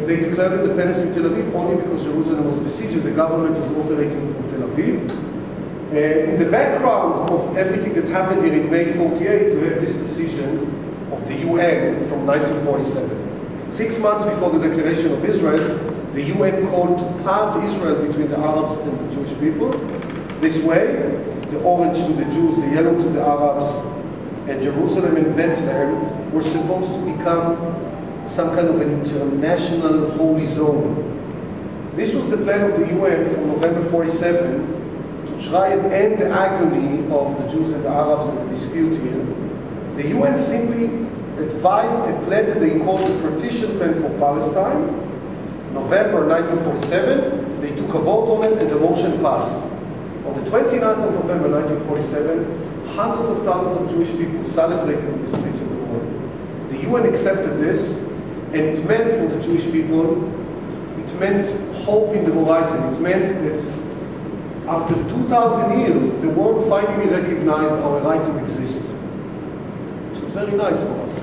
they declared independence in Tel Aviv only because Jerusalem was besieged and the government was operating from Tel Aviv. In the background of everything that happened here in May 48, you have this decision of the UN from 1947. 6 months before the declaration of Israel, the UN called to part Israel between the Arabs and the Jewish people. This way, the orange to the Jews, the yellow to the Arabs, and Jerusalem and Bethlehem were supposed to become some kind of an international holy zone. This was the plan of the UN from November 47 to try and end the agony of the Jews and the Arabs and the dispute here. The UN simply advised a plan that they called the Partition Plan for Palestine. November 1947, they took a vote on it and the motion passed. On the 29th of November 1947, hundreds of thousands of Jewish people celebrated in the streets of the world. The UN accepted this, and it meant for the Jewish people, it meant hope in the horizon. It meant that after 2,000 years, the world finally recognized our right to exist. Which is very nice for us.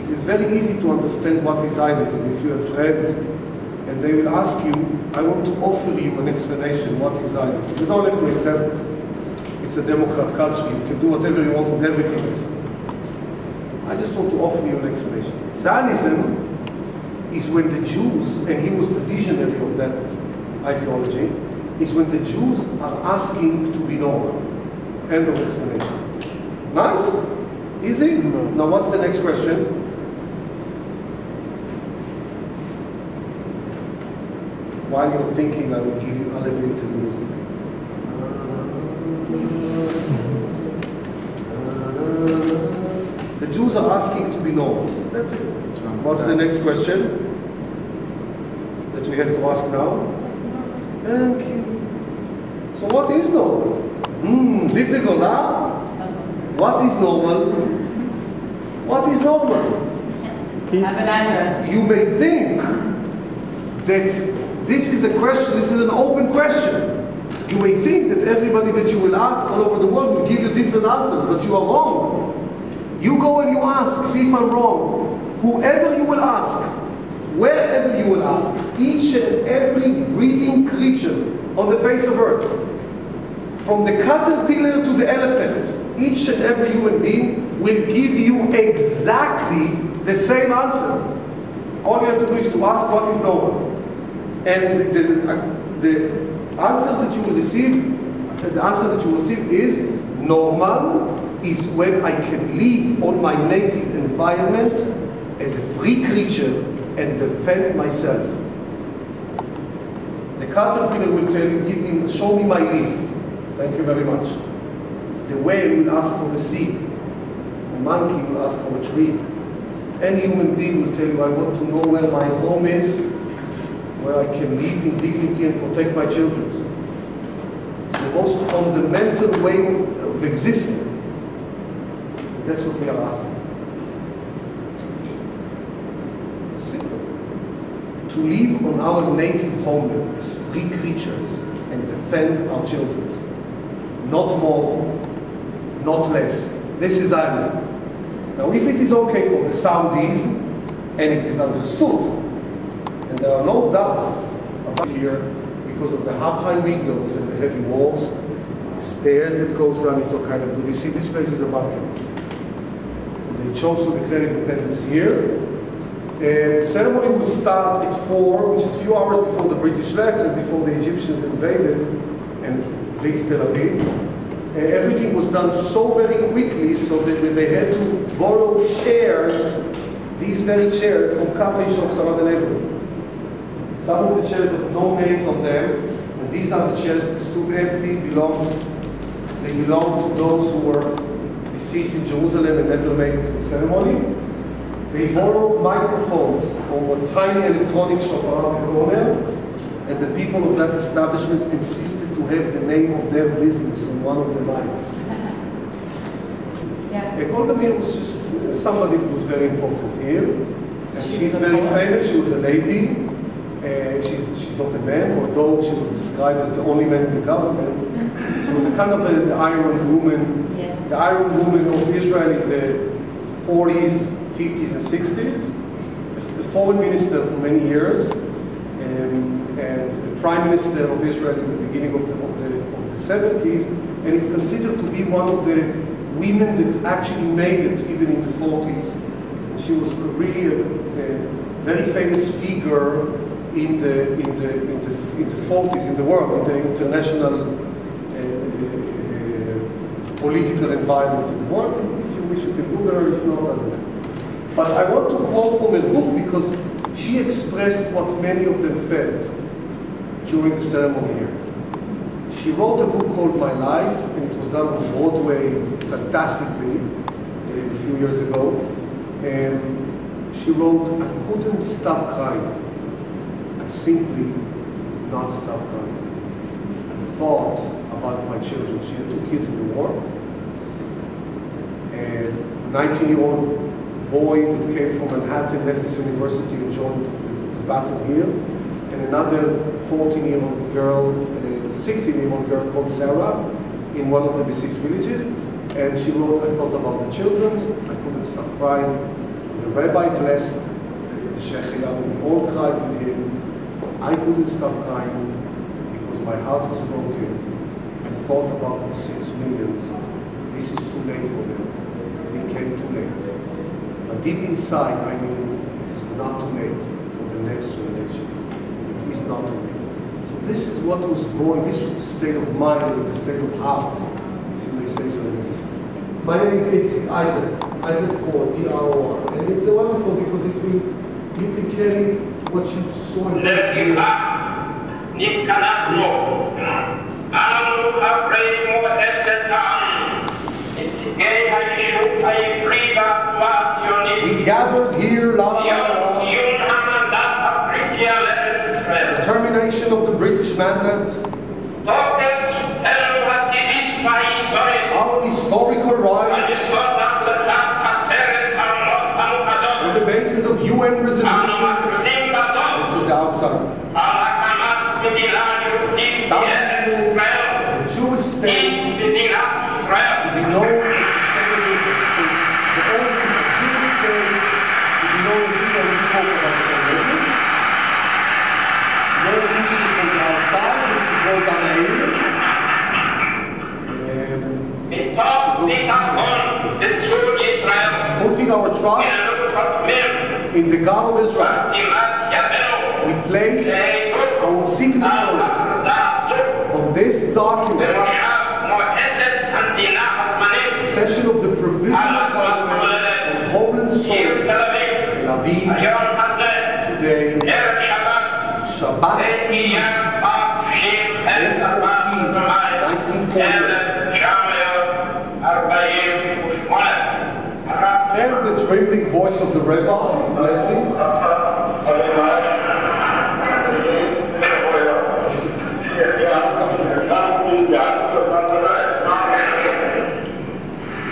It is very easy to understand what is Zionism. If you have friends and they will ask you, I want to offer you an explanation, what is Zionism? You don't have to accept this. It's a democrat culture. You can do whatever you want with everything else. I just want to offer you an explanation. Zionism is when the Jews, and he was the visionary of that ideology, is when the Jews are asking to be normal. End of explanation. Nice? Easy? Now what's the next question? While you're thinking, I will give you elevator music. The Jews are asking to be normal. That's it. What's the next question that we have to ask now? Thank you. So what is normal? Difficult, huh? What is normal? What is normal? You may think that this is a question, this is an open question. You may think that everybody that you will ask all over the world will give you different answers, but you are wrong. You go and you ask, see if I'm wrong. Whoever you will ask, wherever you will ask, each and every breathing creature on the face of earth, from the caterpillar to the elephant, each and every human being will give you exactly the same answer. All you have to do is to ask what is normal. And the answers that you will receive, the answer that you will receive is normal is when I can live on my native environment as a free creature and defend myself. The caterpillar will tell you, show me my leaf. Thank you very much. The whale will ask for the sea. The monkey will ask for a tree. Any human being will tell you, I want to know where my home is, where I can live in dignity and protect my children. It's the most fundamental way of existing. That's what we are asking. Simple. To live on our native homeland as free creatures and defend our children. Not more, not less. This is Zionism. Now if it is okay for the Saudis, and it is understood, and there are no doubts about here because of the high windows and the heavy walls, the stairs that goes down into a kind of, you see this place is a balcony. And they chose to declare independence here. The ceremony will start at 4, which is a few hours before the British left and before the Egyptians invaded and reached Tel Aviv. Everything was done so very quickly so that they had to borrow chairs, these very chairs, from cafe shops around the neighborhood. Some of the chairs have no names on them, and these are the chairs that stood empty, they belong to those who were besieged in Jerusalem and never made it to the ceremony. They borrowed microphones from a tiny electronic shop around the corner, and the people of that establishment insisted to have the name of their business on one of the mics. Golda Meir was just somebody that was very important here. And she's very famous. She was a lady. She's not a man, although she was described as the only man in the government. She was a kind of the Iron Woman, the Iron Woman of Israel in the 40s, 50s, and 60s. A foreign minister for many years, and the prime minister of Israel in the beginning of the 70s, and is considered to be one of the women that actually made it even in the 40s. And she was really a very famous figure in the 40s in the world, in the international political environment in the world. If you wish, you can Google her. If not, doesn't matter. But I want to quote from her book because she expressed what many of them felt during the ceremony here. She wrote a book called My Life, and it was done on Broadway fantastically a few years ago. And she wrote, I couldn't stop crying. I simply not stop crying. I thought about my children. She had 2 kids in the war. And a 19-year-old boy that came from Manhattan left his university and joined the battle here. And another 14-year-old girl, 16-year-old girl called Sarah in one of the besieged villages. And she wrote, I thought about the children. I couldn't stop crying. The rabbi blessed the Sheikh, and we all cried with him. I couldn't stop crying because my heart was broken. I thought about the 6 millions. This is too late for them. It became too late. But deep inside, I mean, it is not too late for the next generations. It is not too late. So this is what was going, this was the state of mind and the state of heart, if you may say so. My name is Isaac Dror, D-R-O-R. And it's wonderful because it will, you can carry what you saw in we gathered here, the termination of the British mandate, our historical rights, on the basis of UN resolutions. This is the outside. Establishment of a Jewish state to be known as the state of Israel. So the old is a Jewish state to be known as Israel. We spoke about it already. No issues from the outside. This is Golda Meir. Putting our trust in the God of Israel. We place our signatures on this document, the session of the provisional government on Homeland soil, Tel Aviv, today, Shabbat Eve, May 14, 1948. And the trembling voice of the rabbi, blessing.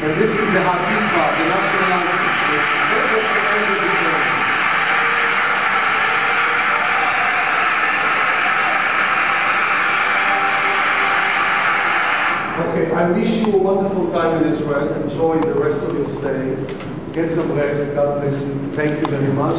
And this is the Hatikva, the national anthem. That's the end of the ceremony. Okay, I wish you a wonderful time in Israel. Enjoy the rest of your stay. Get some rest. God bless you. Thank you very much.